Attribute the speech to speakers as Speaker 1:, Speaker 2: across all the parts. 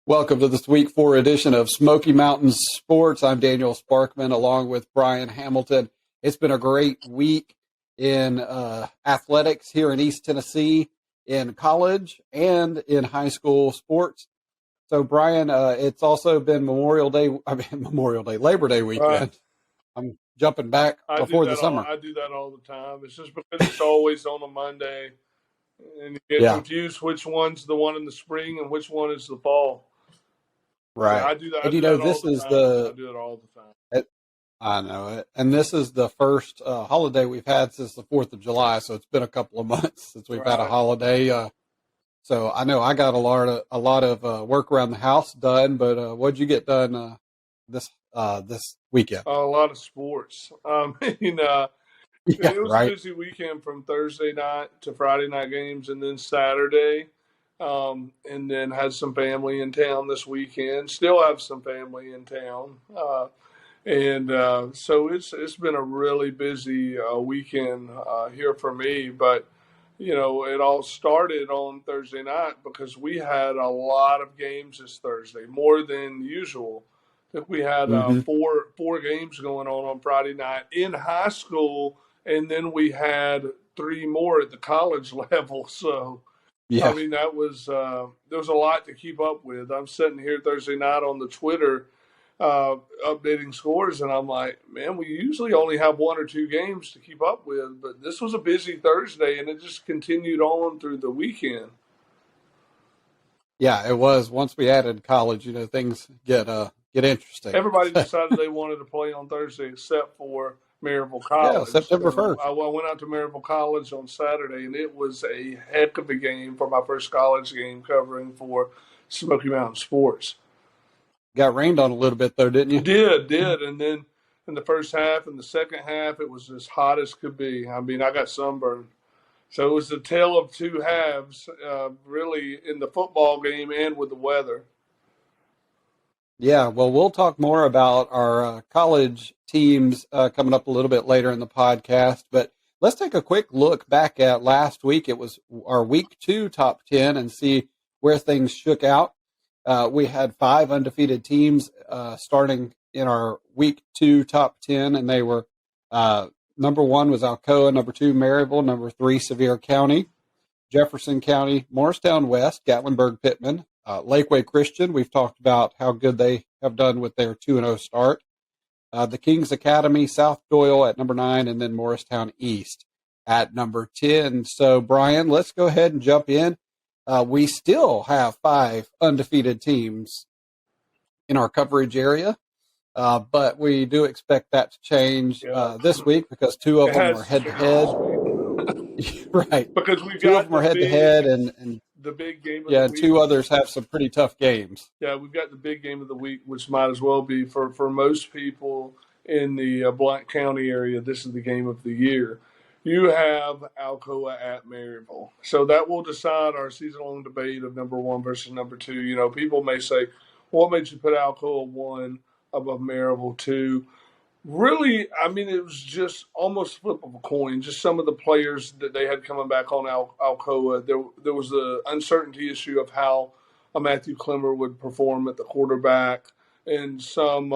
Speaker 1: Welcome to this week 4 edition of Smoky Mountain Sports. I'm Daniel Sparkman along with Brian Hamilton. It's been a great week in athletics here in East Tennessee, in college and in high school sports. So, Brian, it's also been Labor Day weekend. I'm jumping back before the summer.
Speaker 2: I do that all the time. It's just because it's always on a Monday, and you get confused which one's the one in the spring and which one is the fall.
Speaker 1: Right.
Speaker 2: So I do that.
Speaker 1: And
Speaker 2: I do it all the time.
Speaker 1: I know it. And this is the first holiday we've had since the 4th of July, so it's been a couple of months since we've had a holiday. So I know I got a lot of work around the house done, but what'd you get done this weekend?
Speaker 2: A lot of sports. It was a busy weekend from Thursday night to Friday night games and then Saturday. And then had some family in town this weekend. Still have some family in town. So it's been a really busy weekend here for me. But, it all started on Thursday night because we had a lot of games this Thursday, more than usual. I think we had four games going on Friday night in high school, and then we had 3 more at the college level. So,
Speaker 1: yeah.
Speaker 2: I mean, there was a lot to keep up with. I'm sitting here Thursday night on the Twitter updating scores, and I'm like, man, we usually only have 1 or 2 games to keep up with, but this was a busy Thursday, and it just continued on through the weekend.
Speaker 1: Yeah, it was. Once we added college, things get interesting.
Speaker 2: Everybody decided they wanted to play on Thursday except for Maryville College.
Speaker 1: Yeah, September 1st.
Speaker 2: I went out to Maryville College on Saturday, and it was a heck of a game for my first college game covering for Smoky Mountain Sports.
Speaker 1: Got rained on a little bit, though, didn't you?
Speaker 2: Did. And then in the first half and the second half, it was as hot as could be. I mean, I got sunburned. So it was the tale of 2 halves, really, in the football game and with the weather.
Speaker 1: Yeah, well, we'll talk more about our college teams coming up a little bit later in the podcast, but let's take a quick look back at last week. It was our week 2 top 10 and see where things shook out. We had 5 undefeated teams starting in our week 2 top 10, and they were number 1 was Alcoa, number 2 Maryville, number 3 Sevier County, Jefferson County, Morristown West, Gatlinburg Pittman, Lakeway Christian. We've talked about how good they have done with their 2-0 start. The Kings Academy, South Doyle at number 9, and then Morristown East at number 10. So, Brian, let's go ahead and jump in. We still have 5 undefeated teams in our coverage area, but we do expect that to change this week because 2 of them are head-to-head. Right.
Speaker 2: Because we've
Speaker 1: 2 of them are head-to-head, and
Speaker 2: the big game of the week.
Speaker 1: 2 others have some pretty tough games.
Speaker 2: Yeah, we've got the big game of the week, which might as well be for most people in the Blount County area. This is the game of the year. You have Alcoa at Maryville. So that will decide our season-long debate of number 1 versus number 2. People may say, what made you put Alcoa 1 above Maryville 2? Really, I mean, it was just almost flip of a coin. Just some of the players that they had coming back on Alcoa. There was the uncertainty issue of how Matthew Clemmer would perform at the quarterback, and some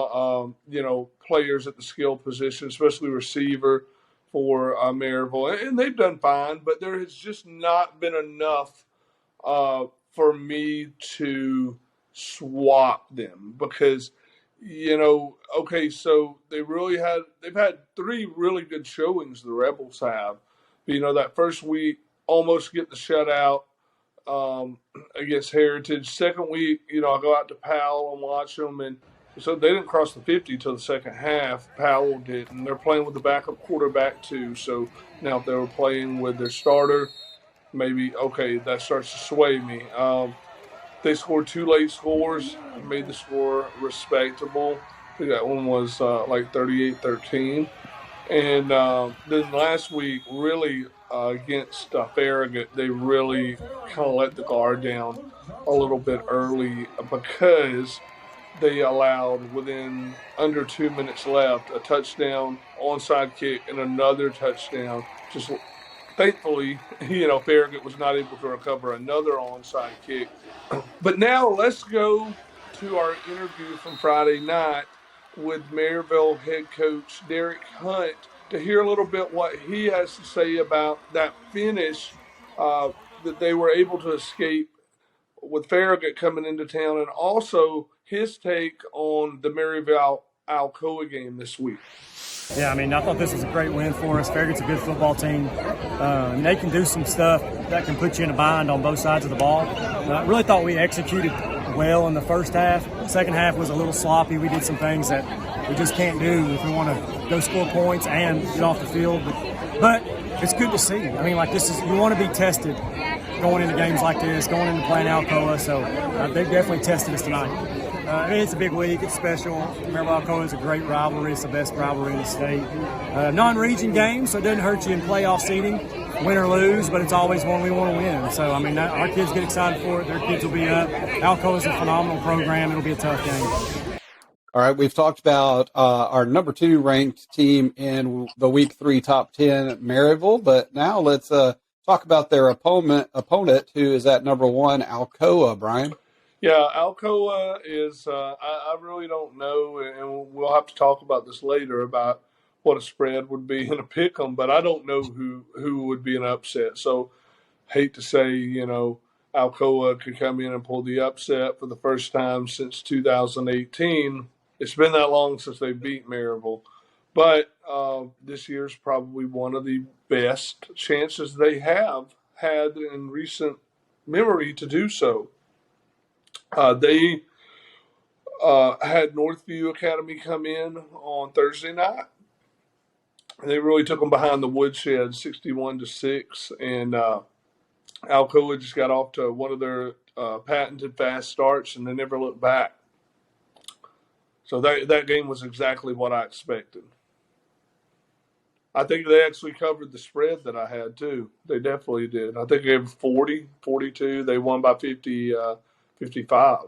Speaker 2: players at the skill position, especially receiver for Maryville, and they've done fine. But there has just not been enough for me to swap them because. So they've had 3 really good showings, the Rebels have. But, that first week, almost get the shutout against Heritage. Second week, I go out to Powell and watch them, and so they didn't cross the 50 till the second half. Powell didn't. They're playing with the backup quarterback, too. So now if they were playing with their starter, maybe, that starts to sway me. They scored 2 late scores, made the score respectable. I think that one was like 38-13. And then last week, really against Farragut, they really kind of let the guard down a little bit early because they allowed, within under 2 minutes left, a touchdown, onside kick, and another touchdown, just Thankfully, Farragut was not able to recover another onside kick. But now let's go to our interview from Friday night with Maryville head coach Derek Hunt to hear a little bit what he has to say about that finish uh, that they were able to escape with Farragut coming into town, and also his take on the Maryville Alcoa game this week.
Speaker 3: Yeah, I mean, I thought this was a great win for us. Farragut's a good football team. And they can do some stuff that can put you in a bind on both sides of the ball. I really thought we executed well in the first half. Second half was a little sloppy. We did some things that we just can't do if we want to go score points and get off the field. But it's good to see. I mean, like, you want to be tested going into games like this, going into playing Alcoa. So they definitely tested us tonight. I mean, it's a big week. It's special. Maryville Alcoa is a great rivalry. It's the best rivalry in the state. Non-region game, so it doesn't hurt you in playoff seeding, win or lose, but it's always one we want to win. So, I mean, our kids get excited for it. Their kids will be up. Alcoa is a phenomenal program. It'll be a tough game.
Speaker 1: All right, we've talked about our number 2 ranked team in the Week 3 top 10, Maryville, but now let's talk about their opponent who is at number 1, Alcoa, Brian.
Speaker 2: Yeah, Alcoa is, I really don't know, and we'll have to talk about this later about what a spread would be in a pick 'em, but I don't know who would be an upset. So, hate to say, Alcoa could come in and pull the upset for the first time since 2018. It's been that long since they beat Maryville. But this year's probably one of the best chances they have had in recent memory to do so. They had Northview Academy come in on Thursday night. They really took them behind the woodshed, 61-6, and Alcoa just got off to one of their patented fast starts, and they never looked back. So that game was exactly what I expected. I think they actually covered the spread that I had, too. They definitely did. I think they gave 40, 42. They won by 55.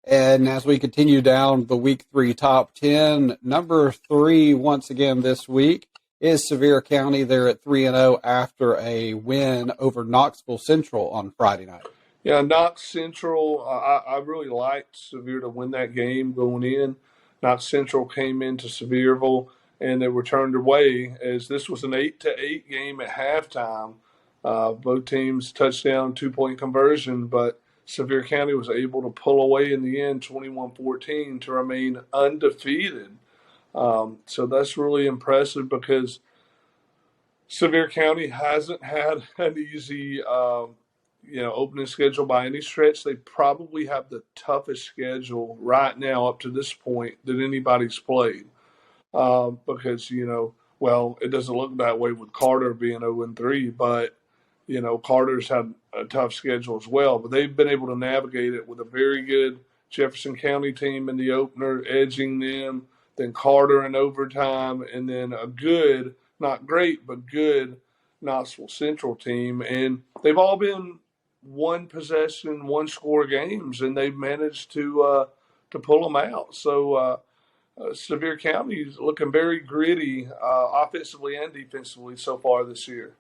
Speaker 1: And as we continue down the Week 3 top 10, number 3 once again this week is Sevier County. They're at 3-0 after a win over Knoxville Central on Friday night.
Speaker 2: Yeah, Knox Central, I really liked Sevier to win that game going in. Knox Central came into Sevierville, and they were turned away as this was an 8-8 game at halftime. Both teams touchdown, 2-point conversion, but Sevier County was able to pull away in the end 21-14 to remain undefeated. So that's really impressive because Sevier County hasn't had an easy opening schedule by any stretch. They probably have the toughest schedule right now up to this point that anybody's played. Because, it doesn't look that way with Carter being 0-3, but, Carter's had a tough schedule as well. But they've been able to navigate it with a very good Jefferson County team in the opener, edging them, then Carter in overtime, and then a good, not great, but good Knoxville Central team. And they've all been one possession, one score games, and they've managed to pull them out. So, Sevier County is looking very gritty offensively and defensively so far this year.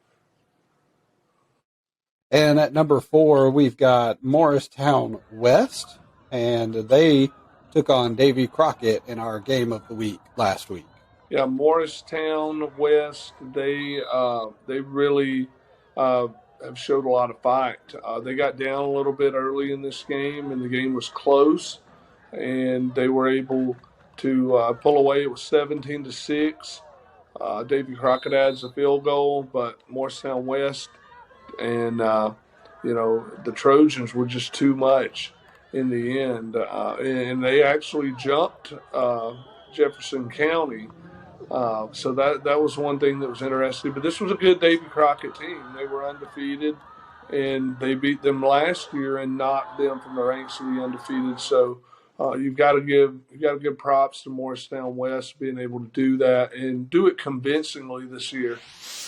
Speaker 1: And at number 4, we've got Morristown West, and they took on Davy Crockett in our game of the week last week.
Speaker 2: Yeah, Morristown West, they really have showed a lot of fight. They got down a little bit early in this game, and the game was close, and they were able to pull away. It was 17-6. Davy Crockett adds a field goal, but Morristown West and the Trojans were just too much in the end, and they actually jumped Jefferson County. So that was one thing that was interesting. But this was a good Davy Crockett team. They were undefeated, and they beat them last year and knocked them from the ranks of the undefeated. So you've got to give props to Morristown West being able to do that and do it convincingly this year.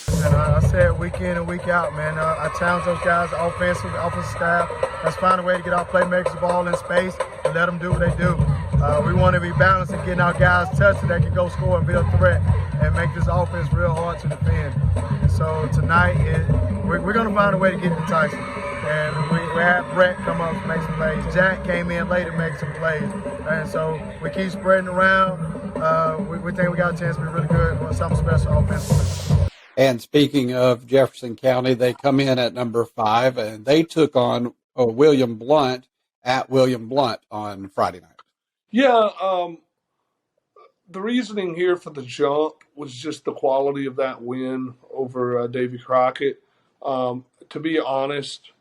Speaker 4: And I say it week in and week out, man. I challenge those guys, the offensive staff. Let's find a way to get our playmakers the ball in space and let them do what they do. We want to be balanced and getting our guys touched so they can go score and be a threat. and make this offense real hard to defend. And so tonight, we're going to find a way to get to Tyson. And we have Brett come up and make some plays. Jack came in later, make some plays. And so we keep spreading around. We think we got a chance to be really good with something special offensively.
Speaker 1: And speaking of Jefferson County, they come in at number 5, and they took on William Blount at William Blount on Friday night.
Speaker 2: Yeah, the reasoning here for the jump was just the quality of that win over Davy Crockett. To be honest,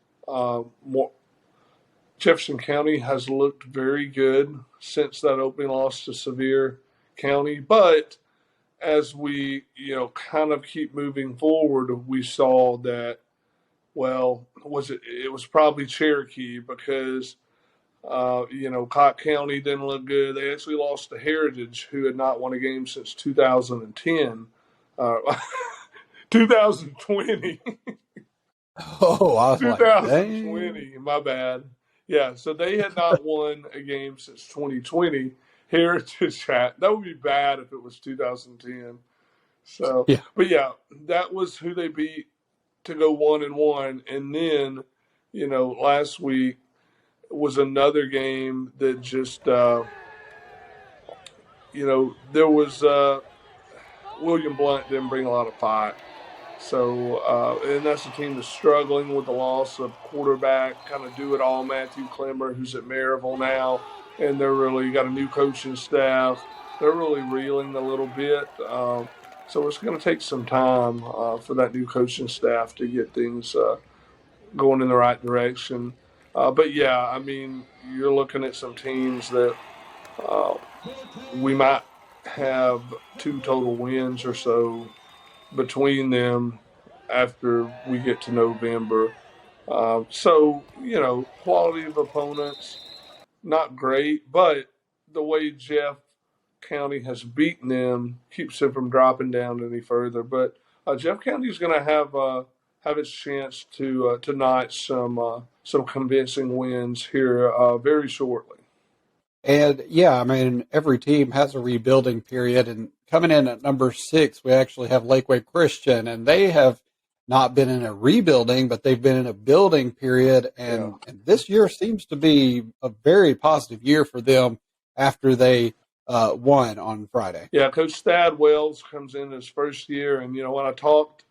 Speaker 2: Jefferson County has looked very good since that opening loss to Sevier County, but as we, kind of keep moving forward, we saw that, it was probably Cherokee because, Cocke County didn't look good. They actually lost to Heritage, who had not won a game since 2010. 2020.
Speaker 1: Oh, I was
Speaker 2: 2020, my bad. Yeah, so they had not won a game since 2020. Heritage hat. That would be bad if it was 2010. So,
Speaker 1: yeah.
Speaker 2: But yeah, that was who they beat to go 1-1. And then, last week was another game that just, there was William Blount didn't bring a lot of fight. So, and that's a team that's struggling with the loss of quarterback, kind of do it all, Matthew Clemmer, who's at Maryville now. And they're really got a new coaching staff. They're really reeling a little bit. So it's going to take some time for that new coaching staff to get things going in the right direction. But, yeah, I mean, you're looking at some teams that we might have 2 total wins or so between them after we get to November. So, quality of opponents, not great, but the way Jeff County has beaten them keeps them from dropping down any further. But Jeff County is going to have its chance to notch some convincing wins here very shortly.
Speaker 1: And, yeah, I mean, every team has a rebuilding period. And coming in at number 6, we actually have Lakeway Christian. And they have not been in a rebuilding, but they've been in a building period. And this year seems to be a very positive year for them after they won on Friday.
Speaker 2: Yeah, Coach Thad Wells comes in his first year. And, when I talked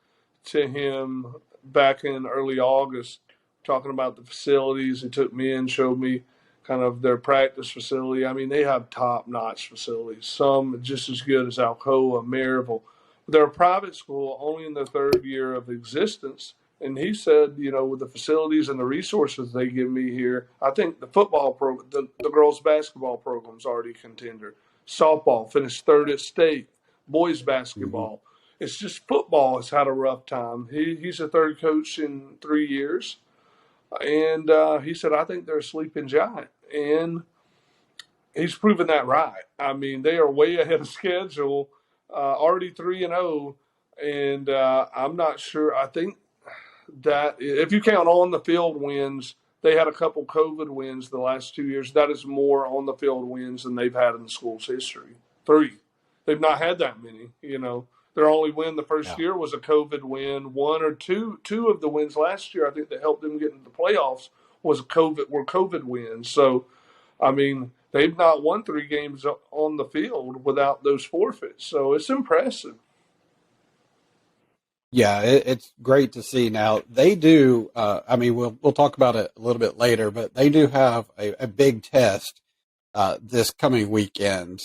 Speaker 2: to him back in early August, talking about the facilities, he took me in, showed me kind of their practice facility. I mean, they have top-notch facilities, some just as good as Alcoa, Maryville. They're a private school only in their 3rd year of existence. And he said, with the facilities and the resources they give me here, I think the football program, the girls' basketball program's already a contender. Softball finished 3rd at state. Boys' basketball. Mm-hmm. It's just football has had a rough time. He's a 3rd coach in 3 years. And he said, I think they're a sleeping giant. And he's proven that right. I mean, they are way ahead of schedule. Already 3-0, and I'm not sure. I think that if you count on the field wins, they had a couple COVID wins the last 2 years. That is more on the field wins than they've had in the school's history. 3. They've not had that many. Their only win the first year was a COVID win. 1 or 2 of the wins last year, I think, that helped them get into the playoffs were COVID wins. So, I mean, they've not won 3 games on the field without those forfeits. So it's impressive.
Speaker 1: Yeah, it's great to see. Now, they do, we'll talk about it a little bit later, but they do have a big test this coming weekend.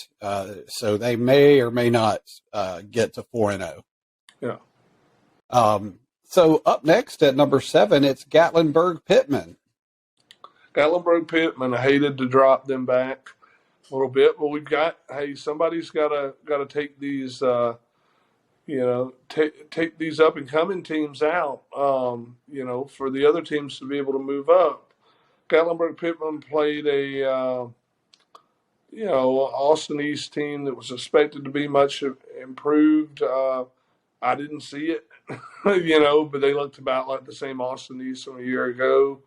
Speaker 1: So they may or may not get to 4-0.
Speaker 2: Yeah.
Speaker 1: So up next at number 7, it's Gatlinburg-Pittman.
Speaker 2: Gatlinburg-Pittman, I hated to drop them back a little bit, but somebody's got to take these, take these up and coming teams out, for the other teams to be able to move up. Gatlinburg-Pittman played a, Austin East team that was expected to be much improved. I didn't see it, but they looked about like the same Austin East from a year ago.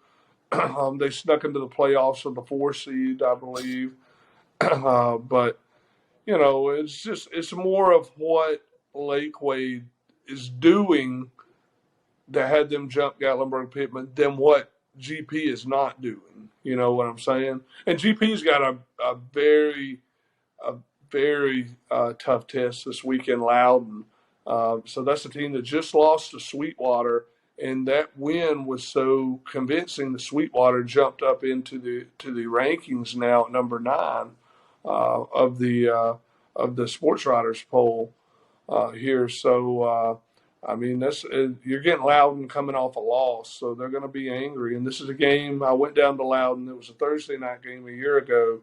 Speaker 2: They snuck into the playoffs with the 4 seed, I believe. But, it's more of what Lakeway is doing that had them jump Gatlinburg Pittman than what GP is not doing. You know what I'm saying? And GP's got a very a very tough test this weekend, Loudon. So that's a team that just lost to Sweetwater, and that win was so convincing. The Sweetwater jumped up into the rankings now at number 9 of the Sports Writers poll here. So I mean, you're getting Loudon coming off a loss, so they're going to be angry. And this is a game I went down to Loudon. It was a Thursday night game a year ago,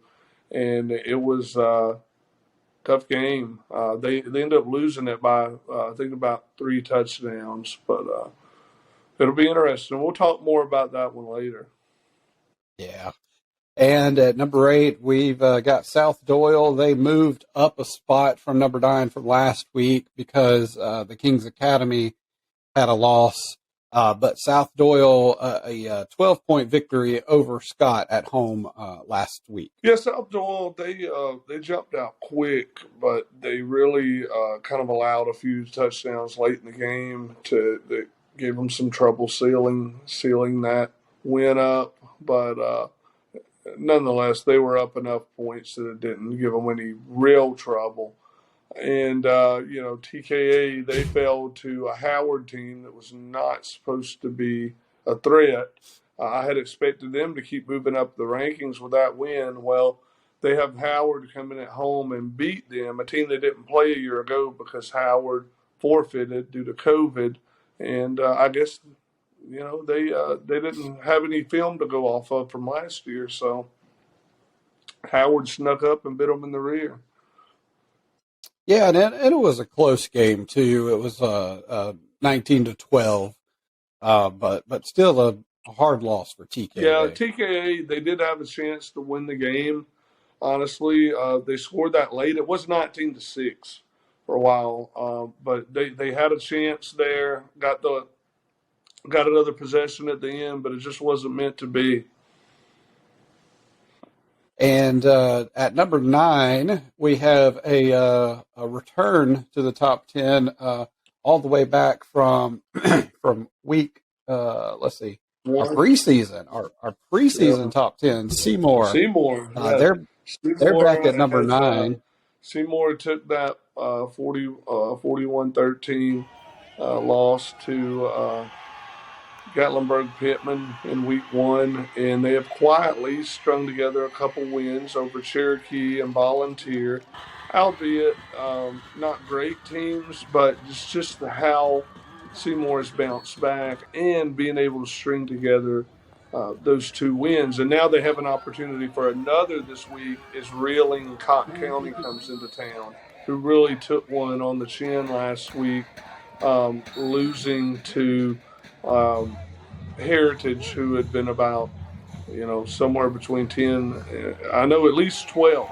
Speaker 2: and it was tough game. They ended up losing it by I think about 3 touchdowns, but it'll be interesting. We'll talk more about that one later.
Speaker 1: Yeah. And at number 8, we've got South Doyle. They moved up a spot from number 9 from last week because the Kings Academy had a loss. But South Doyle, a 12-point victory over Scott at home last week.
Speaker 2: Yeah, South Doyle, they jumped out quick, but they really kind of allowed a few touchdowns late in the game that gave them some trouble sealing that win up. But nonetheless, they were up enough points that it didn't give them any real trouble. And, TKA, they fell to a Howard team that was not supposed to be a threat. I had expected them to keep moving up the rankings with that win. Well, they have Howard coming at home and beat them, a team that didn't play a year ago because Howard forfeited due to COVID. And I guess, they didn't have any film to go off of from last year. So Howard snuck up and bit them in the rear.
Speaker 1: Yeah, and it was a close game too. It was 19-12, but still a hard loss for TKA.
Speaker 2: Yeah, TKA, they did have a chance to win the game. Honestly, they scored that late. It was 19-6 for a while, but they had a chance there. Got another possession at the end, but it just wasn't meant to be.
Speaker 1: And at number 9, we have a return to the top 10 all the way back from week, let's see, our preseason, our preseason top 10, Seymour.
Speaker 2: Yeah.
Speaker 1: They're back at number 9.
Speaker 2: Seymour took that 41-13 loss to Gatlinburg Pittman in week 1, and they have quietly strung together a couple wins over Cherokee and Volunteer, albeit not great teams, but it's just how Seymour has bounced back and being able to string together those 2 wins. And now they have an opportunity for another this week as Reeling Cocke County comes into town, who really took one on the chin last week, losing to Heritage, who had been about, somewhere between 10, I know at least 12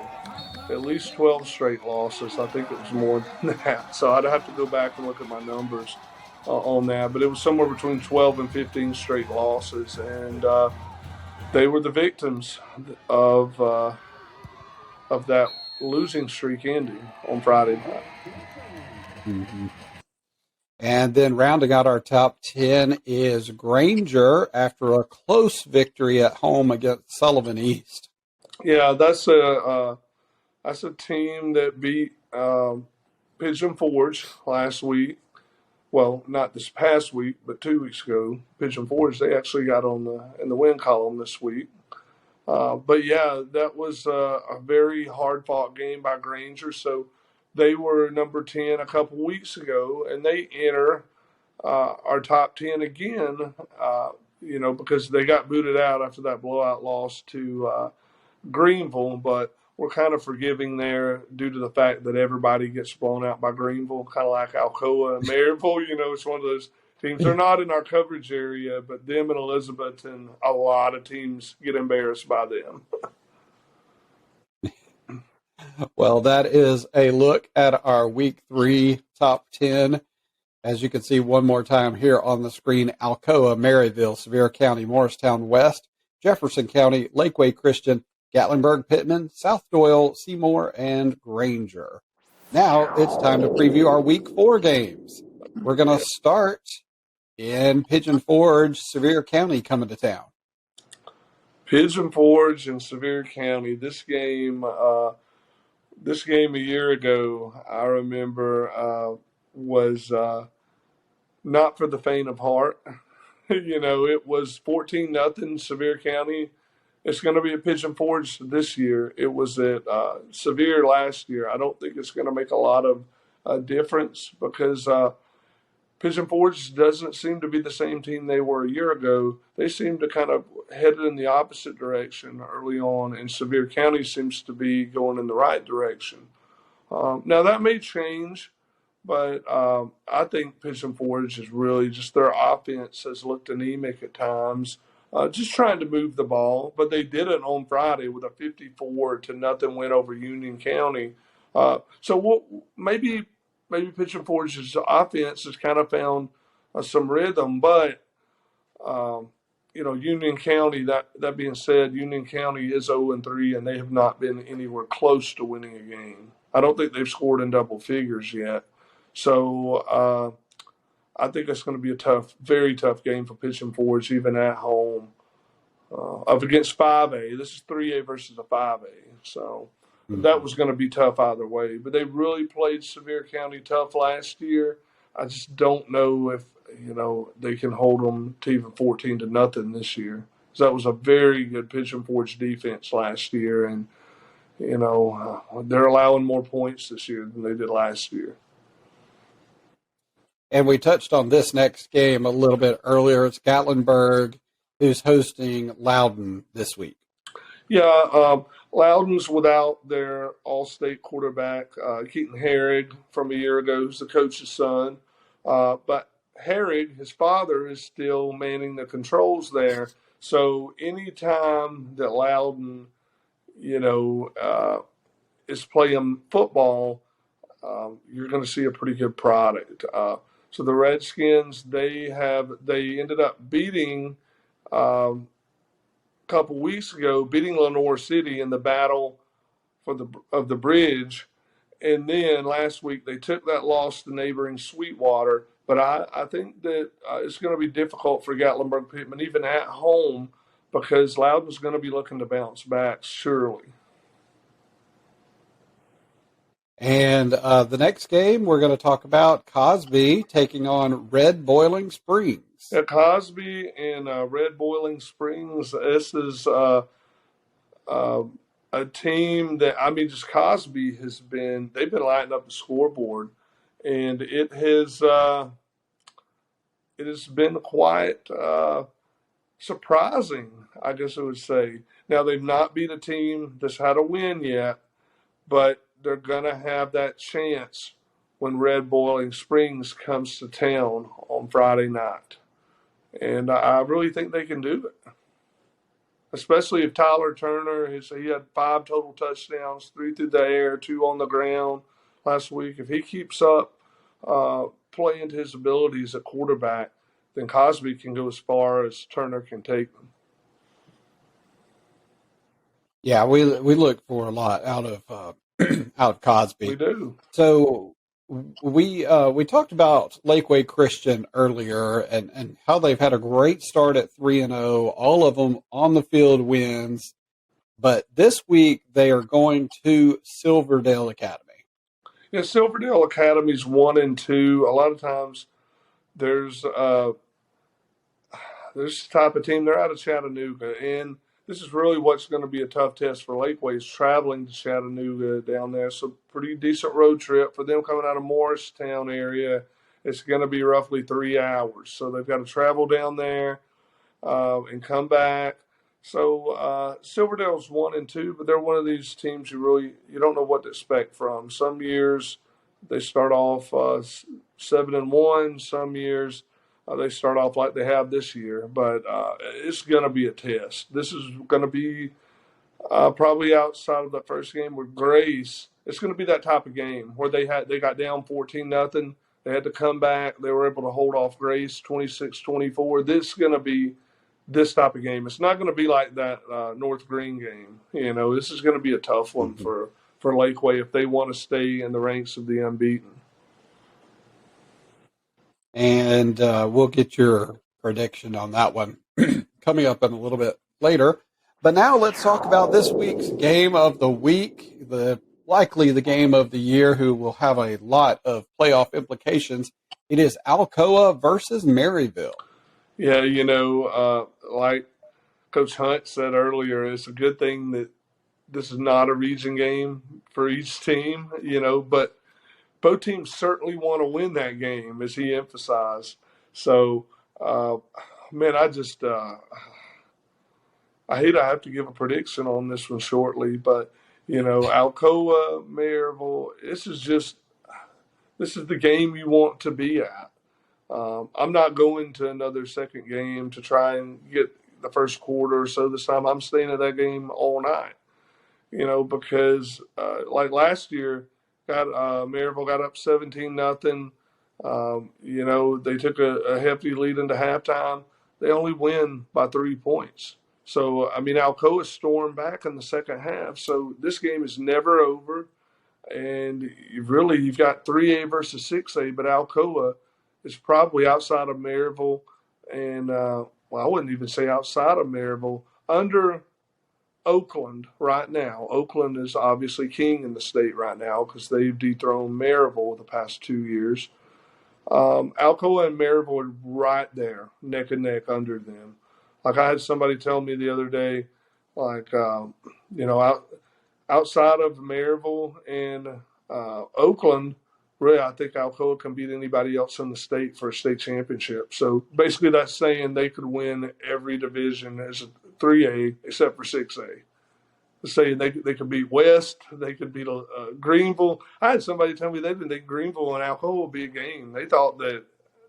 Speaker 2: straight losses. I think it was more than that. So I'd have to go back and look at my numbers on that. But it was somewhere between 12 and 15 straight losses. And they were the victims of that losing streak ending on Friday night.
Speaker 1: Mm-hmm. And then rounding out our top 10 is Granger after a close victory at home against Sullivan East.
Speaker 2: Yeah, that's a team that beat Pigeon Forge last week. Well, not this past week, but 2 weeks ago. Pigeon Forge, they actually got in the win column this week. But yeah, that was a very hard fought game by Granger. So they were number 10 a couple weeks ago, and they enter our top 10 again, because they got booted out after that blowout loss to Greenville. But we're kind of forgiving there due to the fact that everybody gets blown out by Greenville, kind of like Alcoa and Maryville. It's one of those teams. They're not in our coverage area, but them and Elizabeth and a lot of teams get embarrassed by them.
Speaker 1: Well, that is a look at our Week 3 top 10. As you can see one more time here on the screen, Alcoa, Maryville, Sevier County, Morristown West, Jefferson County, Lakeway Christian, Gatlinburg, Pittman, South Doyle, Seymour, and Granger. Now it's time to preview our Week 4 games. We're going to start in Pigeon Forge, Sevier County coming to town.
Speaker 2: Pigeon Forge and Sevier County. This game a year ago, I remember, was not for the faint of heart. It was 14-0 Sevier County. It's going to be at Pigeon Forge this year. It was at Sevier last year. I don't think it's going to make a lot of difference because Pigeon Forge doesn't seem to be the same team they were a year ago. They seem to kind of headed in the opposite direction early on, and Sevier County seems to be going in the right direction. Now, that may change, but I think Pigeon Forge is really just their offense has looked anemic at times, just trying to move the ball. But they did it on Friday with a 54-0 win over Union County. Maybe Pigeon Forge's offense has kind of found some rhythm, but Union County. That being said, Union County is 0-3, and they have not been anywhere close to winning a game. I don't think they've scored in double figures yet. So I think it's going to be a very tough game for Pigeon Forge, even at home, up against 5A. This is 3A versus a 5A. So that was going to be tough either way. But they really played Sevier County tough last year. I just don't know if, they can hold them to even 14-0 this year. So that was a very good Pigeon Forge defense last year. And, they're allowing more points this year than they did last year.
Speaker 1: And we touched on this next game a little bit earlier. It's Gatlinburg who's hosting Loudon this week.
Speaker 2: Yeah, Loudon's without their all-state quarterback, Keaton Herrig, from a year ago, who's the coach's son. But Herrig, his father, is still manning the controls there. So anytime that Loudon, is playing football, you're going to see a pretty good product. So the Redskins, they ended up beating a couple weeks ago, beating Lenore City in the battle of the bridge, and then last week they took that loss to neighboring Sweetwater. But I think that it's going to be difficult for Gatlinburg Pittman, even at home, because Loudon's going to be looking to bounce back, surely.
Speaker 1: And the next game, we're going to talk about Cosby taking on Red Boiling Springs.
Speaker 2: Yeah, Cosby and Red Boiling Springs, this is a team that, just Cosby they've been lighting up the scoreboard, and it has been quite surprising, I guess I would say. Now, they've not beat a team that's had a win yet, but they're going to have that chance when Red Boiling Springs comes to town on Friday night. And I really think they can do it, especially if Tyler Turner, he had 5 total touchdowns, 3 through the air, 2 on the ground last week. If he keeps up playing to his abilities at quarterback, then Cosby can go as far as Turner can take them.
Speaker 1: Yeah, we look for a lot out of Cosby.
Speaker 2: We do.
Speaker 1: So we talked about Lakeway Christian earlier and how they've had a great start at 3-0, all of them on the field wins. But this week they are going to Silverdale Academy.
Speaker 2: Yeah, Silverdale Academy's 1-2. A lot of times there's this type of team. They're out of Chattanooga, and this is really what's going to be a tough test for Lakeway is traveling to Chattanooga down there. So pretty decent road trip for them coming out of Morristown area. It's going to be roughly 3 hours. So they've got to travel down there and come back. So Silverdale's 1-2, but they're one of these teams you don't know what to expect from. Some years they start off 7-1. Some years they start off like they have this year, but it's going to be a test. This is going to be probably outside of the first game with Grace. It's going to be that type of game where they got down 14-0. They had to come back. They were able to hold off Grace 26-24. This is going to be this type of game. It's not going to be like that North Green game. This is going to be a tough one for for Lakeway if they want to stay in the ranks of the unbeaten.
Speaker 1: And we'll get your prediction on that one coming up in a little bit later. But now let's talk about this week's game of the week, likely the game of the year, who will have a lot of playoff implications. It is Alcoa versus Maryville.
Speaker 2: Yeah, like Coach Hunt said earlier, it's a good thing that this is not a region game for each team, but both teams certainly want to win that game, as he emphasized. So, man, I hate I have to give a prediction on this one shortly, but, Alcoa, Maryville, this is the game you want to be at. I'm not going to another second game to try and get the first quarter or so this time. I'm staying at that game all night, because like last year, Maryville got up 17-0. They took a hefty lead into halftime. They only win by 3 points. So, Alcoa stormed back in the second half. So this game is never over. And you've got 3A versus 6A, but Alcoa is probably outside of Maryville and, I wouldn't even say outside of Maryville, under Oakland right now. Oakland is obviously king in the state right now because they've dethroned Maryville the past 2 years. Alcoa and Maryville are right there, neck and neck under them. Like I had somebody tell me the other day, outside of Maryville and Oakland, really, I think Alcoa can beat anybody else in the state for a state championship. So basically that's saying they could win every division as a 3A except for 6A. Saying they could beat West, they could beat Greenville. I had somebody tell me they didn't think Greenville and Alcoa would be a game. They thought that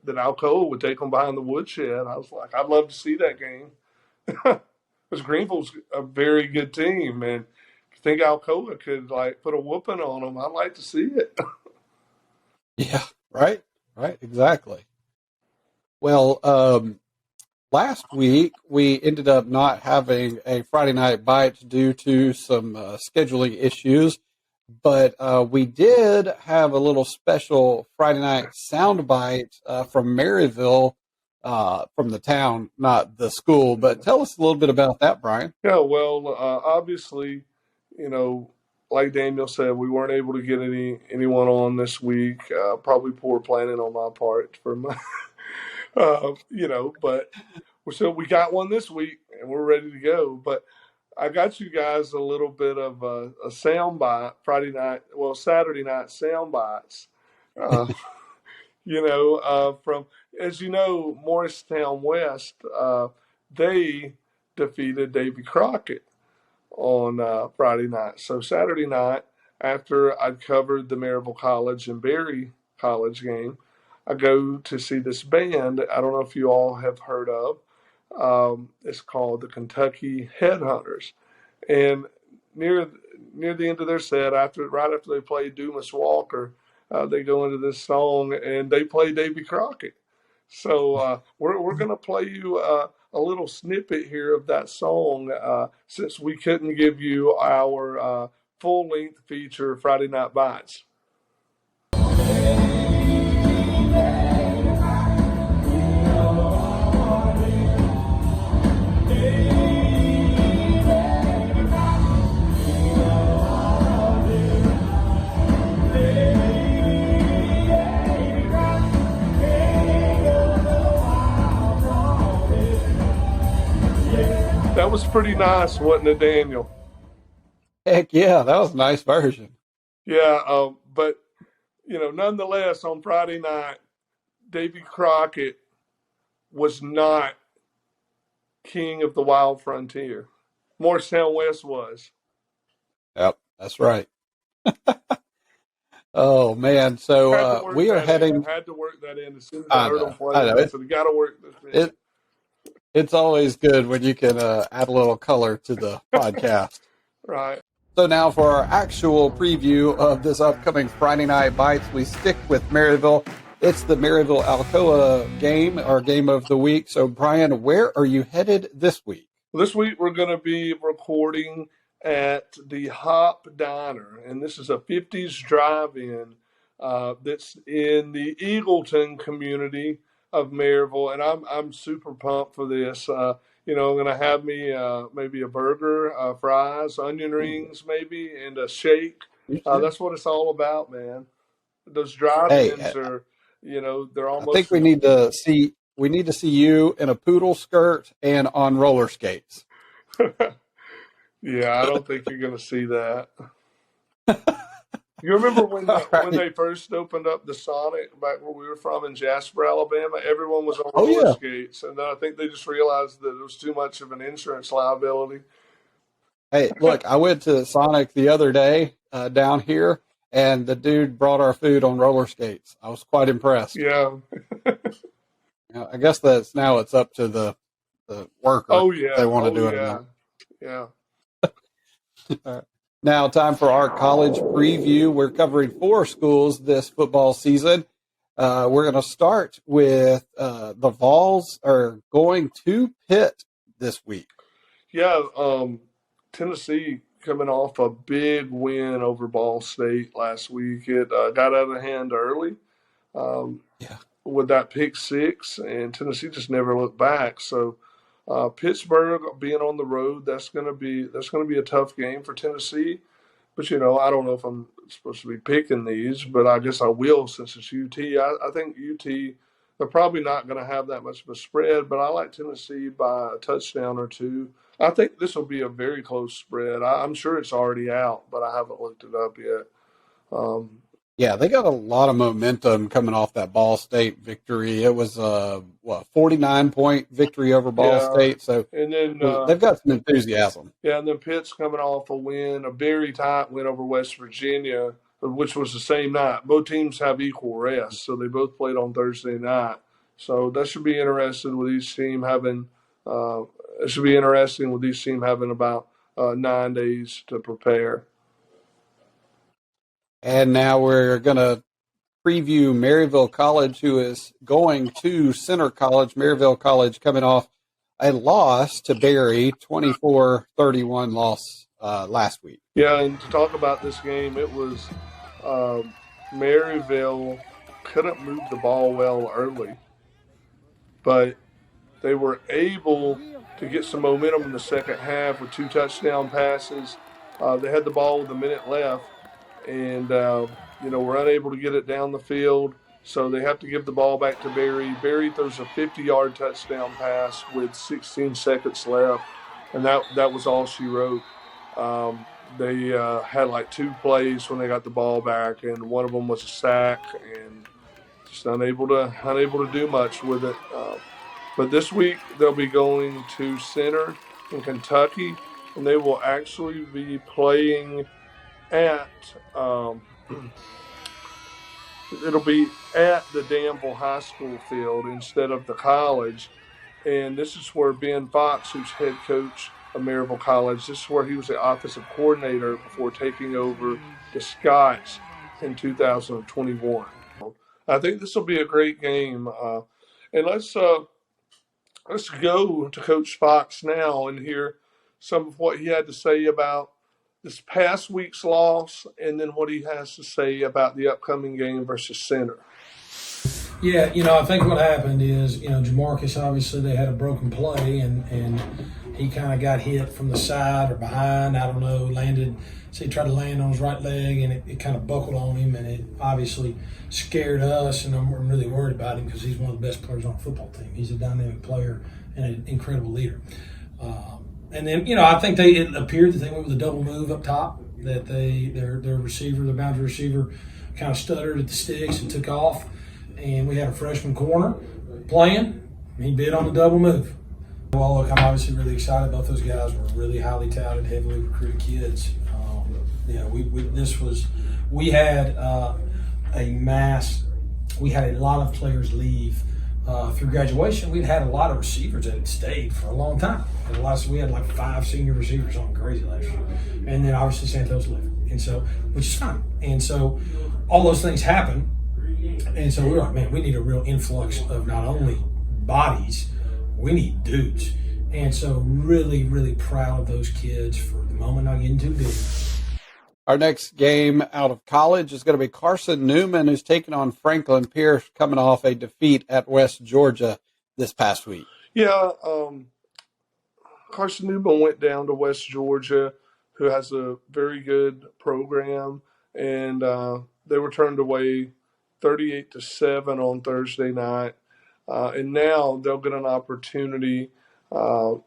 Speaker 2: Alcoa would take them behind the woodshed. I was like, I'd love to see that game. Because Greenville's a very good team, and I think Alcoa could put a whooping on them. I'd like to see it.
Speaker 1: Yeah, right, exactly. Well, last week we ended up not having a Friday Night Bites due to some scheduling issues, but we did have a little special Friday night sound bite from Maryville, from the town, not the school. But tell us a little bit about that, Brian.
Speaker 2: Yeah, well, obviously, like Daniel said, we weren't able to get anyone on this week. Probably poor planning on my part for my, but so we got one this week and we're ready to go. But I got you guys a little bit of a sound bite Saturday night sound bites. From, as you know, Morristown West, they defeated Davy Crockett on Friday night. So Saturday night, after I'd covered the Maryville College and Berry College game, I go to see this band. I don't know if you all have heard of. It's called the Kentucky Headhunters. And near the end of their set, right after they play Dumas Walker, they go into this song and they play Davy Crockett. So we're going to play you a little snippet here of that song since we couldn't give you our full-length feature Friday Night Bites. That was pretty nice, wasn't it, Daniel?
Speaker 1: Heck yeah, that was a nice version.
Speaker 2: Yeah, but, nonetheless, on Friday night, Davy Crockett was not king of the wild frontier. Morristown West was.
Speaker 1: Yep, that's right. Oh, man. So we are heading.
Speaker 2: I had to work that in as soon as I heard them play.
Speaker 1: I know.
Speaker 2: So we got to work this in.
Speaker 1: It's always good when you can add a little color to the podcast.
Speaker 2: Right.
Speaker 1: So now for our actual preview of this upcoming Friday Night Bites, we stick with Maryville. It's the Maryville-Alcoa game, our game of the week. So, Brian, where are you headed this week?
Speaker 2: This week we're going to be recording at the Hop Diner, and this is a 50s drive-in that's in the Eagleton community of Maryville, and I'm super pumped for this. I'm going to have me maybe a burger, fries, onion rings, maybe, and a shake. That's what it's all about, man. Those drive-ins are, they're
Speaker 1: I
Speaker 2: almost.
Speaker 1: think we need to see you in a poodle skirt and on roller skates.
Speaker 2: Yeah, I don't think you're going to see that. You remember when they first opened up the Sonic back where we were from in Jasper, Alabama? Everyone was on roller skates, and then I think they just realized that it was too much of an insurance liability.
Speaker 1: Hey, look, I went to Sonic the other day down here, and the dude brought our food on roller skates. I was quite impressed.
Speaker 2: Yeah.
Speaker 1: I guess it's up to the worker.
Speaker 2: Oh, yeah.
Speaker 1: If they want to do it or not.
Speaker 2: Yeah.
Speaker 1: Now, time for our college preview. We're covering 4 schools this football season. We're going to start with the Vols are going to Pitt this week.
Speaker 2: Yeah, Tennessee coming off a big win over Ball State last week. It got out of hand early with that pick 6, and Tennessee just never looked back. So Pittsburgh being on the road, that's going to be a tough game for Tennessee. But I don't know if I'm supposed to be picking these, but I guess I will since it's UT. I think UT, they're probably not going to have that much of a spread, but I like Tennessee by a touchdown or 2. I think this will be a very close spread. I'm sure it's already out, but I haven't looked it up yet.
Speaker 1: Yeah, they got a lot of momentum coming off that Ball State victory. It was a 49-point victory over Ball State. So
Speaker 2: and then
Speaker 1: they've got some enthusiasm.
Speaker 2: Yeah, and then Pitt's coming off a very tight win over West Virginia, which was the same night. Both teams have equal rest, so they both played on Thursday night. So that should be interesting with each team having. It should be interesting with each team having about 9 days to prepare.
Speaker 1: And now we're going to preview Maryville College, who is going to Center College. Maryville College coming off a loss to Berry, 24-31 loss last week.
Speaker 2: Yeah, and to talk about this game, it was Maryville couldn't move the ball well early, but they were able to get some momentum in the second half with 2 touchdown passes. They had the ball with a minute left, and were unable to get it down the field, so they have to give the ball back to Berry. Berry throws a 50-yard touchdown pass with 16 seconds left, and that was all she wrote. They had like 2 plays when they got the ball back, and one of them was a sack, and just unable to do much with it. But this week they'll be going to Center in Kentucky, and they will actually be playing at it'll be at the Danville High School field instead of the college. And this is where Ben Fox, who's head coach of Maryville College, this is where he was the offensive coordinator before taking over the Scots in 2021. I think this will be a great game. And let's go to Coach Fox now and hear some of what he had to say about this past week's loss, and then what he has to say about the upcoming game versus Center.
Speaker 5: Yeah, I think what happened is, Jamarcus, obviously they had a broken play, and he kind of got hit from the side or behind, I don't know, he tried to land on his right leg, and it kind of buckled on him, and it obviously scared us, and I'm really worried about him because he's one of the best players on the football team. He's a dynamic player and an incredible leader. And then, I think it appeared that they went with a double move up top, that their receiver, the boundary receiver, kind of stuttered at the sticks and took off. And we had a freshman corner playing. He bid on the double move. Well, look, I'm obviously really excited. Both those guys were really highly touted, heavily recruited kids. We had a lot of players leave. Through graduation, we'd had a lot of receivers that had stayed for a long time. We had like 5 senior receivers, something crazy last year. And then obviously Santos left, and so, which is fine. And so all those things happen. And so we were like, man, we need a real influx of not only bodies, we need dudes. And so really, really proud of those kids for the moment not getting too big.
Speaker 1: Our next game out of college is going to be Carson Newman, who's taking on Franklin Pierce, coming off a defeat at West Georgia this past week.
Speaker 2: Yeah, Carson Newman went down to West Georgia, who has a very good program, and they were turned away 38-7 on Thursday night. And now they'll get an opportunity, to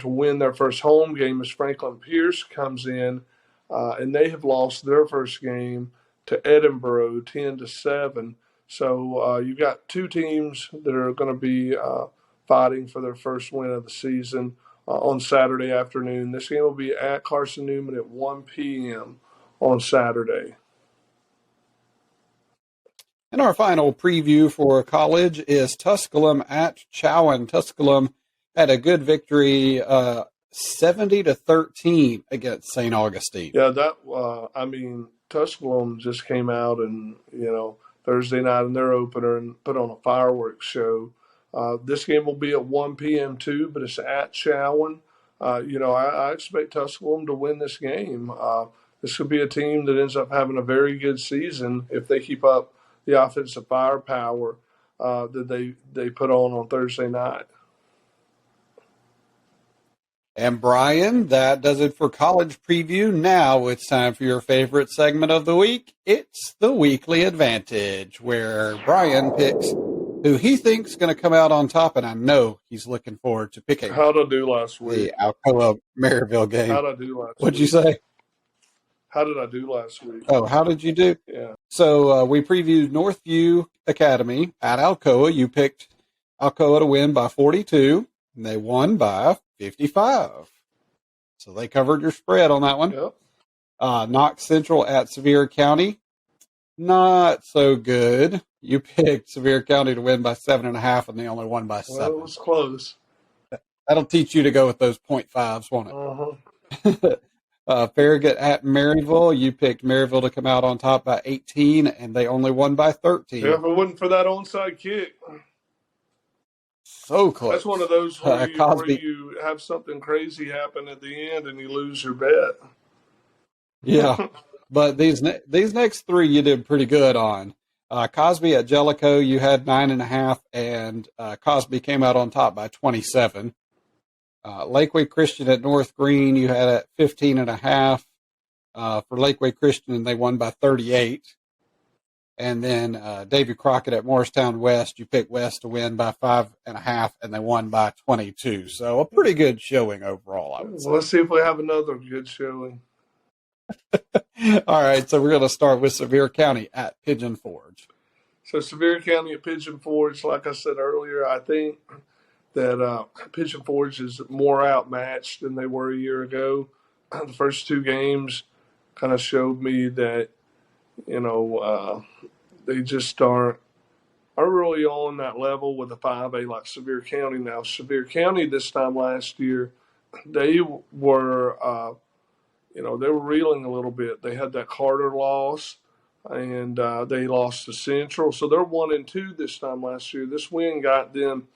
Speaker 2: win their first home game as Franklin Pierce comes in, and they have lost their first game to Edinboro 10-7. So you've got two teams that are going to be fighting for their first win of the season on Saturday afternoon. This game will be at Carson Newman at 1 p.m. on Saturday.
Speaker 1: And our final preview for college is Tusculum at Chowan. Tusculum had a good victory, 70-13 against St. Augustine.
Speaker 2: Yeah, Tusculum just came out and, Thursday night in their opener and put on a fireworks show. This game will be at 1 p.m. too, but it's at Chowan. I expect Tusculum to win this game. This could be a team that ends up having a very good season if they keep up the offensive firepower that they put on Thursday night.
Speaker 1: And Brian, that does it for college preview. Now it's time for your favorite segment of the week. It's the Weekly Advantage, where Brian picks who he thinks is going to come out on top, and I know he's looking forward to picking.
Speaker 2: How'd I do last week?
Speaker 1: The Alcoa Maryville game.
Speaker 2: How'd I do last week?
Speaker 1: What'd you say?
Speaker 2: How did I do last week?
Speaker 1: Oh, how did you do?
Speaker 2: Yeah.
Speaker 1: So we previewed Northview Academy at Alcoa. You picked Alcoa to win by 42, and they won by 55. So they covered your spread on that one.
Speaker 2: Yep.
Speaker 1: Knox Central at Sevier County. Not so good. You picked Sevier County to win by 7.5, and they only won by 7.
Speaker 2: Well, it was close.
Speaker 1: That'll teach you to go with those 0.5s, won't it?
Speaker 2: Uh-huh.
Speaker 1: Farragut at Maryville. You picked Maryville to come out on top by 18, and they only won by 13.
Speaker 2: Yeah, if it wasn't for that onside kick.
Speaker 1: So close.
Speaker 2: That's one of those where you have something crazy happen at the end and you lose your bet.
Speaker 1: Yeah, but these next three you did pretty good on. Cosby at Jellicoe, you had 9.5, and Cosby came out on top by 27. Lakeway Christian at North Green, you had at 15.5 for Lakeway Christian, and they won by 38. And then Davy Crockett at Morristown West, you picked West to win by 5.5, and they won by 22. So a pretty good showing overall, I would say.
Speaker 2: Well, let's see if we have another good showing.
Speaker 1: All right, so we're going to start with Sevier County at Pigeon Forge.
Speaker 2: So Sevier County at Pigeon Forge, like I said earlier, I think that Pigeon Forge is more outmatched than they were a year ago. The first two games kind of showed me that, they just aren't really on that level with a 5A like Sevier County. Now, Sevier County this time last year, they were they were reeling a little bit. They had that Carter loss, and they lost to Central. So they're 1-2 this time last year. This win got them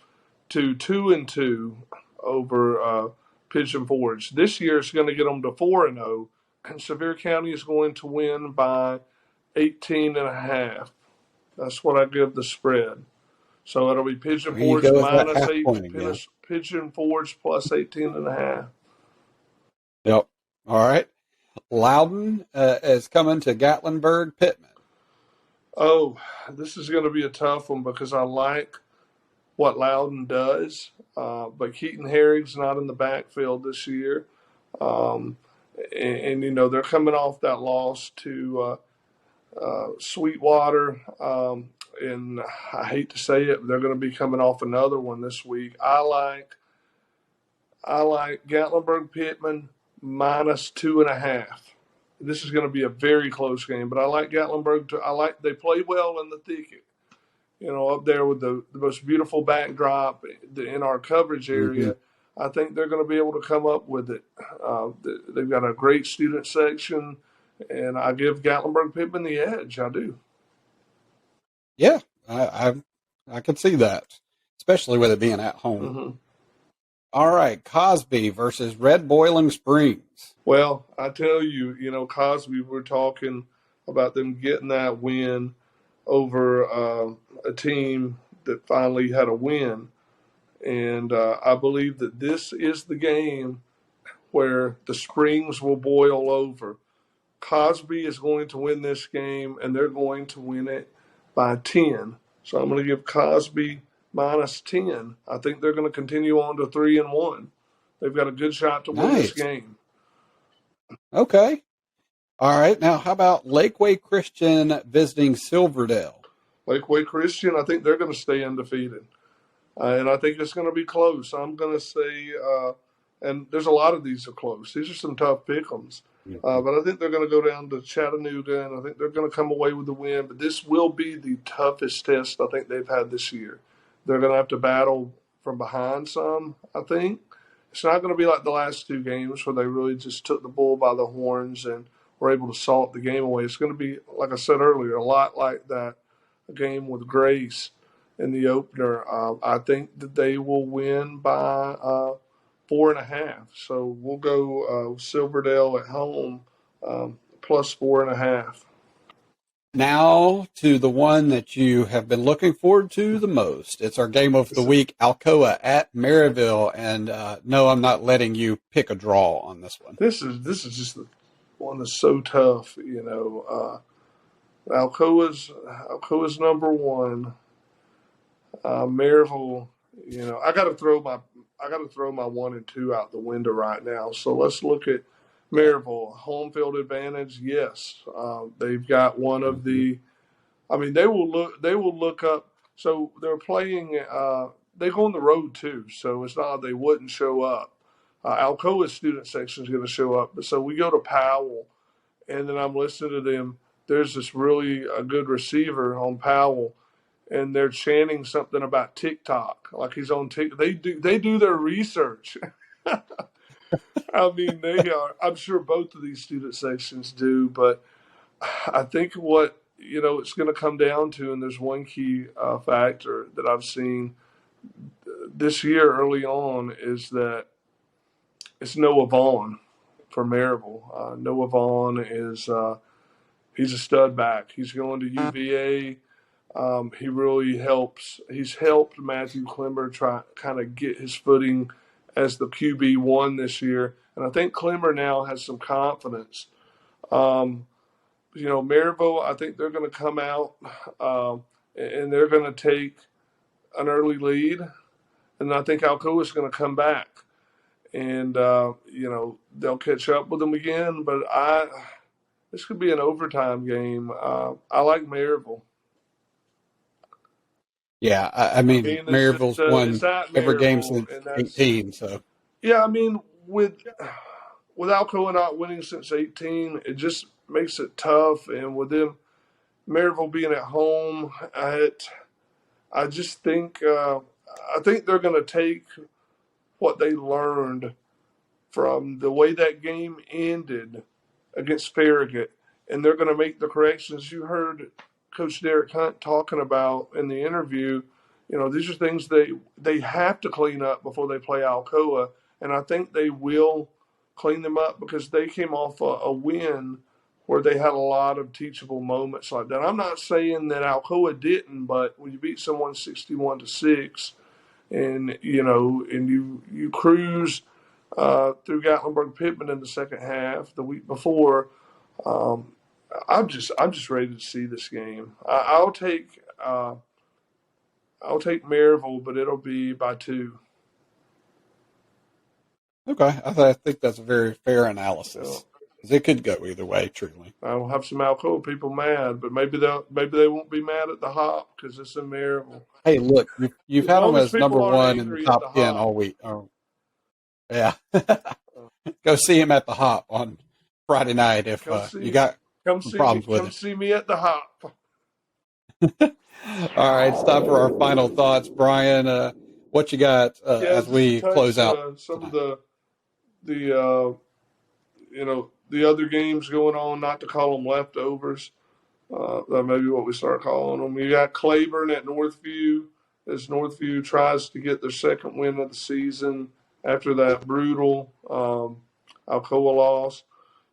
Speaker 2: to 2-2 over Pigeon Forge. This year it's going to get them to 4-0, and Sevier County is going to win by 18.5. That's what I give the spread. So it'll be Pigeon Forge minus 8. Pigeon Forge plus 18.5.
Speaker 1: Yep. All right. Loudon is coming to Gatlinburg Pittman.
Speaker 2: Oh, this is going to be a tough one because I like what Loudon does, but Keaton Herring's not in the backfield this year. And they're coming off that loss to Sweetwater, and I hate to say it, but they're going to be coming off another one this week. I like Gatlinburg Pittman minus 2.5. This is going to be a very close game, but I like Gatlinburg. They play well in the thicket, up there with the most beautiful backdrop in our coverage area. Mm-hmm. I think they're going to be able to come up with it. They've got a great student section, and I give Gatlinburg Pittman the edge. I do.
Speaker 1: Yeah, I can see that, especially with it being at home.
Speaker 2: Mm-hmm.
Speaker 1: All right, Cosby versus Red Boiling Springs.
Speaker 2: Well, I tell you, Cosby, we're talking about them getting that win over a team that finally had a win. And I believe that this is the game where the Springs will boil over. Cosby is going to win this game, and they're going to win it by 10. So I'm going to give Cosby minus 10. I think they're going to continue on to 3-1. They've got a good shot to win this game.
Speaker 1: Okay. All right. Now, how about Lakeway Christian visiting Silverdale?
Speaker 2: Lakeway Christian, I think they're going to stay undefeated. And I think it's going to be close. I'm going to say, and there's a lot of these are close. These are some tough pick'ems. But I think they're going to go down to Chattanooga, and I think they're going to come away with the win. But this will be the toughest test I think they've had this year. They're going to have to battle from behind some, I think. It's not going to be like the last two games where they really just took the bull by the horns and were able to salt the game away. It's going to be, like I said earlier, a lot like that game with Grace in the opener. I think that they will win by 4.5. So we'll go Silverdale at home plus 4.5.
Speaker 1: Now to the one that you have been looking forward to the most. It's our game of the week, Alcoa at Maryville. And no, I'm not letting you pick a draw on this one.
Speaker 2: This is just the one that's so tough. Alcoa's number one. Maryville, I got to throw my 1 and 2 out the window right now. So let's look at Maryville. Home field advantage, yes. They've got one of the. I mean, they will look up. So they're playing. They go on the road too, so it's not like they wouldn't show up. Alcoa's student section is going to show up, but so we go to Powell, and then I'm listening to them. There's this really a good receiver on Powell, and they're chanting something about TikTok, like he's on TikTok. They do their research. I mean, they are. I'm sure both of these student sections do, but I think what it's going to come down to, and there's one key factor that I've seen this year early on is that it's Noah Vaughn for Maryville. Noah Vaughn is he's a stud back. He's going to UVA. He really helps. He's helped Matthew Clemmer try kind of get his footing as the QB1 this year, and I think Clemmer now has some confidence. Maryville, I think they're going to come out and they're going to take an early lead, and I think Alcoa is going to come back, and they'll catch up with them again. But this could be an overtime game. I like Maryville.
Speaker 1: Yeah, I mean Maryville's won every game since 18. So
Speaker 2: yeah, I mean with Alcoa not winning since 18, it just makes it tough. And with them, Maryville being at home, I just think I think they're going to take what they learned from the way that game ended against Farragut, and they're going to make the corrections. You heard Coach Derek Hunt talking about in the interview. These are things they have to clean up before they play Alcoa, and I think they will clean them up because they came off a win where they had a lot of teachable moments like that. I'm not saying that Alcoa didn't, but when you beat someone 61-6, and you cruise through Gatlinburg-Pittman in the second half the week before, I'm just ready to see this game. I'll take Maryville, but it'll be by 2.
Speaker 1: Okay, I think that's a very fair analysis. It could go either way, truly.
Speaker 2: I'll have some Alcoa people mad, but maybe they won't be mad at the Hop because it's in Maryville.
Speaker 1: Hey, look, you've had them as number 1 in the top 10 all week. Oh, yeah, go see him at the Hop on Friday night if you got problems with it.
Speaker 2: Come see me at the Hop.
Speaker 1: All right, it's time for our final thoughts, Brian. What you got as we close out?
Speaker 2: Some of the other games going on, not to call them leftovers. That may be what we start calling them. You got Claiborne at Northview as Northview tries to get their second win of the season after that brutal Alcoa loss.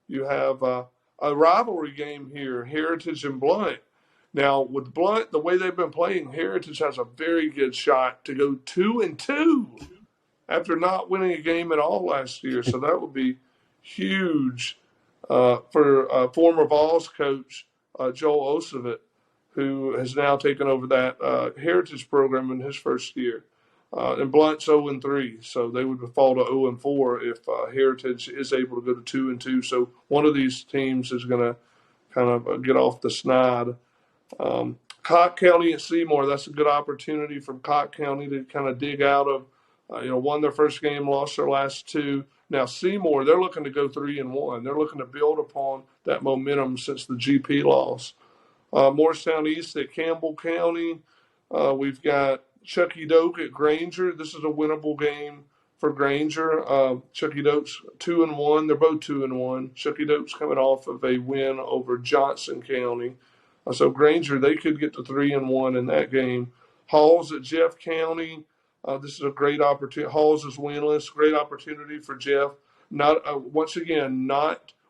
Speaker 2: You have a rivalry game here, Heritage and Blount. Now, with Blount, the way they've been playing, Heritage has a very good shot to go 2-2 after not winning a game at all last year. So that would be huge for former Vols coach Joel Ossovic, who has now taken over that Heritage program in his first year. And Blount's 0-3, so they would fall to 0-4 if Heritage is able to go to 2-2. So one of these teams is going to kind of get off the snide. Cocke County and Seymour, that's a good opportunity for Cocke County to kind of dig out of, won their first game, lost their last two. Now Seymour, they're looking to go 3-1. They're looking to build upon that momentum since the GP loss. Morristown East at Campbell County. We've got Chucky Doak at Granger. This is a winnable game for Granger. Chucky Doak's 2-1. They're both 2-1. Chucky Doak's coming off of a win over Johnson County. So Granger, they could get to 3-1 in that game. Halls at Jeff County. This is a great opportunity. Halls is winless. Great opportunity for Jeff. Once again,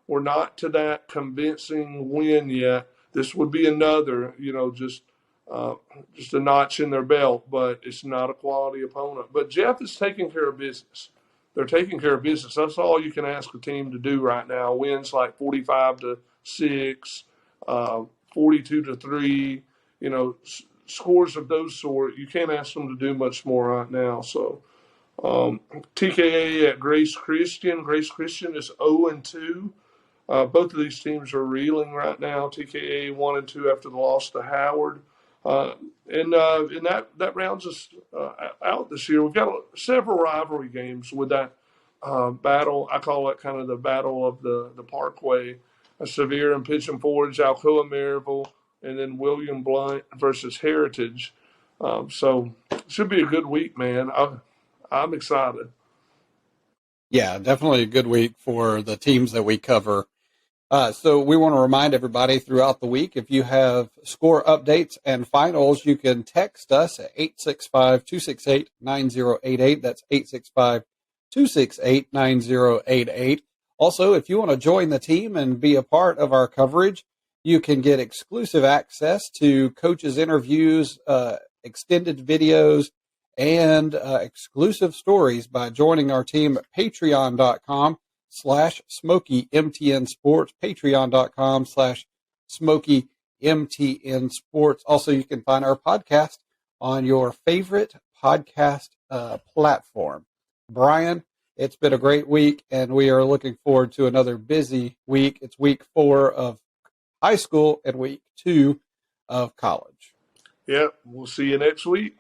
Speaker 2: we're not to that convincing win yet. This would be another, just a notch in their belt, but it's not a quality opponent. But Jeff is taking care of business. They're taking care of business. That's all you can ask a team to do right now. Wins like 45-6, 42-3, scores of those sort. You can't ask them to do much more right now. So TKA at Grace Christian. Grace Christian is 0-2. Both of these teams are reeling right now. TKA 1-2 after the loss to Howard. And that rounds us out this year. We've got several rivalry games with that battle. I call it kind of the battle of the Parkway. Sevier and Pigeon Forge, Alcoa Maryville, and then William Blount versus Heritage. So it should be a good week, man. I'm excited.
Speaker 1: Yeah, definitely a good week for the teams that we cover. So we want to remind everybody throughout the week, if you have score updates and finals, you can text us at 865-268-9088. That's 865-268-9088. Also, if you want to join the team and be a part of our coverage, you can get exclusive access to coaches' interviews, extended videos, and exclusive stories by joining our team at patreon.com/SmokyMTN Sports, patreon.com/SmokyMTN Sports. Also, you can find our podcast on your favorite podcast platform. Brian, it's been a great week, and we are looking forward to another busy week. It's week 4 of high school and week 2 of college.
Speaker 2: Yep, we'll see you next week.